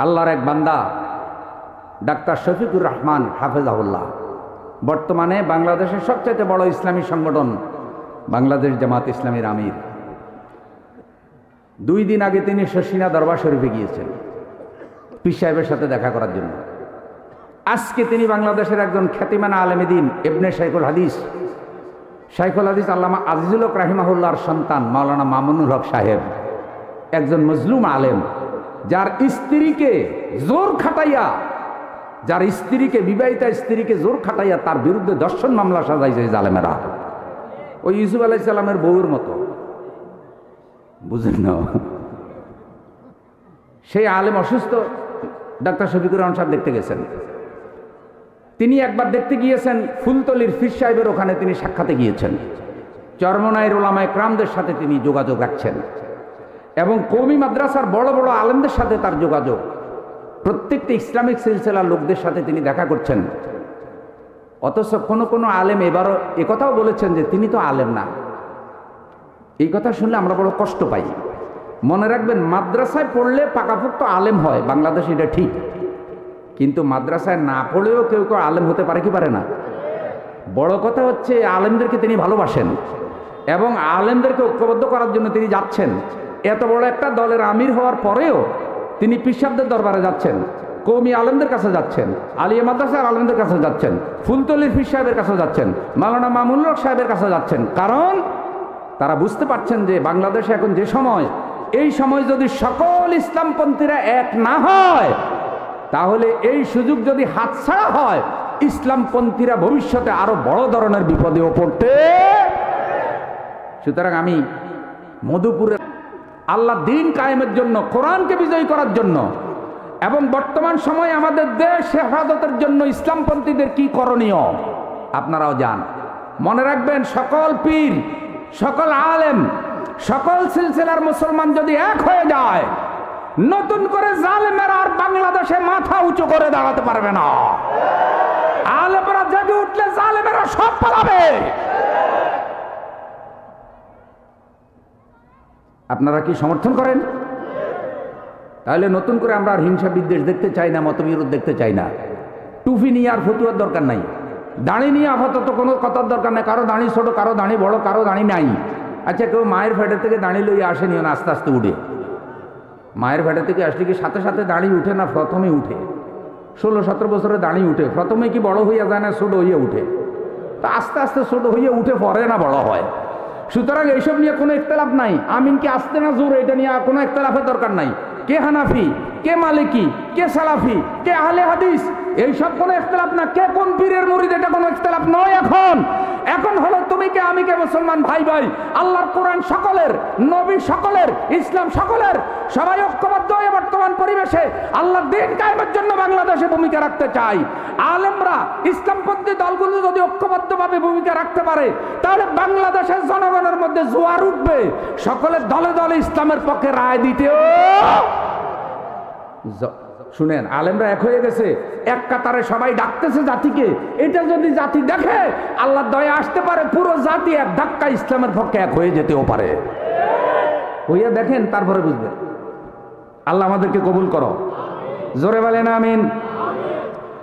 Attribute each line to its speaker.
Speaker 1: আল্লাহর এক বান্দা ডাক্তার শফিকুর রহমান হাফেজাহুল্লাহ বর্তমানে বাংলাদেশের সবচেয়ে বড় ইসলামী সংগঠন বাংলাদেশ জামাত ইসলামীর আমির। 2 দিন আগে তিনি শর্ষিনা দরবার শরীফে গিয়েছেন পীর সাহেবের সাথে দেখা করার জন্য। আজকে তিনি বাংলাদেশের একজন খ্যাতিমান আলেম দ্বীন ইবনে শাইখুল হাদিস আল্লামা আজিজুল হক রাহিমাহুল্লাহর সন্তান মাওলানা মামুনুল হক সাহেব, একজন মজলুম আলেম, যার স্ত্রীকে জোর খাটাইয়া, বিবাহিতা স্ত্রীকে জোর খাটাইয়া তার বিরুদ্ধে দর্শন মামলা সাজাইছে জালেমেরা, ওই ইউসুফ আলাইহিস সালামের বউয়ের মতো, বুঝেন না? সেই আলেম অসুস্থ, ডাক্তার শফিকুর রহমান সাহেব দেখতে গেছেন। তিনি একবার দেখতে গিয়েছেন ফুলতলির পীর সাহেবের ওখানে, তিনি সাক্ষাতে গিয়েছেন। চরমনায়ের ওলামায়ে কেরামদের সাথে তিনি যোগাযোগ রাখছেন এবং কওমি মাদ্রাসার বড় বড় আলেমদের সাথে তার যোগাযোগ, প্রত্যেকটি ইসলামিক সিলসিলার লোকদের সাথে তিনি দেখা করছেন। অথচ কোনো আলেম এবারও একথাও বলেছেন যে তিনি তো আলেম না। এই কথা শুনলে আমরা বড় কষ্ট পাই। মনে রাখবেন, মাদ্রাসায় পড়লে পাকাপোক্ত আলেম হয় বাংলাদেশে, এটা ঠিক, কিন্তু মাদ্রাসায় না পড়লেও কেউ কেউ আলেম হতে পারে কি পারে না? বড় কথা হচ্ছে আলেমদেরকে তিনি ভালোবাসেন এবং আলেমদেরকে ঐক্যবদ্ধ করার জন্য তিনি যাচ্ছেন। এত বড় একটা দলের আমির হওয়ার পরেও তিনি পীর সাহেবদের দরবারে যাচ্ছেন, কওমি আলেমদের কাছে যাচ্ছেন, আলিয়া মাদ্রাসার আলেমদের কাছে যাচ্ছেন, ফুলতলির পীর সাহেবের কাছে যাচ্ছেন, মাওলানা মামুনুল হক সাহেবের কাছে যাচ্ছেন। কারণ তারা বুঝতে পারছেন যে বাংলাদেশে এখন যে সময়, এই সময় যদি সকল ইসলামপন্থীরা এক না হয়, তাহলে এই সুযোগ যদি হাতছাড়া হয়, ইসলামপন্থীরা ভবিষ্যতে আরো বড় ধরনের বিপদেও পড়তে। সুতরাং আমি মধুপুরে আল্লাহ দিন কায়েমের জন্য, কোরআনকে বিজয়ী করার জন্য এবং বর্তমান সময়ে আমাদের দেশ হেফাজতের জন্য ইসলামপন্থীদের কি করণীয় আপনারাও জান। মনে রাখবেন, সকল পীর, সকল আলেম, সকল সিলসিলার মুসলমান যদি এক হয়ে যায়, নতুন করে জালেমেরা আর বাংলাদেশে মাথা উঁচু করে দাঁড়াতে পারবে না। আলেমরা জেগে উঠলে জালেমেরা সব পালাবে। আপনারা কি সমর্থন করেন? তাহলে নতুন করে আমরা আর হিংসা বিদ্বেষ দেখতে চাই না, মতবিরোধ দেখতে চাই না। টুপি নিয়ে আর ফতুয়ার দরকার নাই, দাড়ি নিয়ে আপাতত কোনো কথার দরকার নাই। কারো দাড়ি ছোট, কারো দাড়ি বড়, কারো দাড়ি নাই। আচ্ছা, কেউ মায়ের ফেটে থেকে দাড়ি লইয়ে আসেনিও না, আস্তে আস্তে উঠে। মায়ের ফেটে থেকে আসলে কি সাথে সাথে দাড়ি উঠে না? প্রথমে উঠে 16-17 বছরে দাড়ি উঠে। প্রথমে কি বড় হইয়া যায় না, ছোট হইয়া উঠে? তো আস্তে আস্তে ছোট হইয়া উঠে, পরে না বড় হয়। সুতরাং এইসব নিয়ে কোনো ইখতিলাফ নাই। আমিন কি আসতে না জোর, এটা নিয়ে কোনো ইখতিলাফের দরকার নাই। কে হানাফি, কে মালিকি, কে সালাফি, কে আহলে হাদিস, এইসব কোনো ইখতিলাফ না। কে কোন পীরের মুরিদ, এটা কোনো ইখতিলাফ নয়। এখন হলো তুমি কে আমি কে, মুসলমান ভাই ভাই। আল্লাহর কোরআন সকলের, নবী সকলের, ইসলাম সকলের, সবাই ঐক্যবদ্ধ হয়ে বর্তমান পরিবেশে আল্লাহর দ্বীন কায়েমের জন্য বাংলাদেশে ভূমিকা রাখতে চাই। আলেমরা, ইসলামপন্থী দলগুলো যদি ঐক্যবদ্ধভাবে ভূমিকা রাখতে পারে, তাহলে বাংলাদেশের জনগণের মধ্যে জোয়ার উঠবে। সকলের দলে দলে ইসলামের পক্ষে রায় দিতেও। শুনেন, আলেমরা এক হয়ে গেছে, এক কাতারে সবাই ডাকতেছে জাতিকে। এটা যদি জাতি দেখে, আল্লাহর দয়া আসতে পারে, পুরো জাতি এক ধাক্কা ইসলামের পক্ষে এক হয়ে যেতেও পারে। হইয়া দেখেন, তারপরে বুঝবেন। আল্লাহ আমাদেরকে কবুল করো, জোরে বলেন আমিন।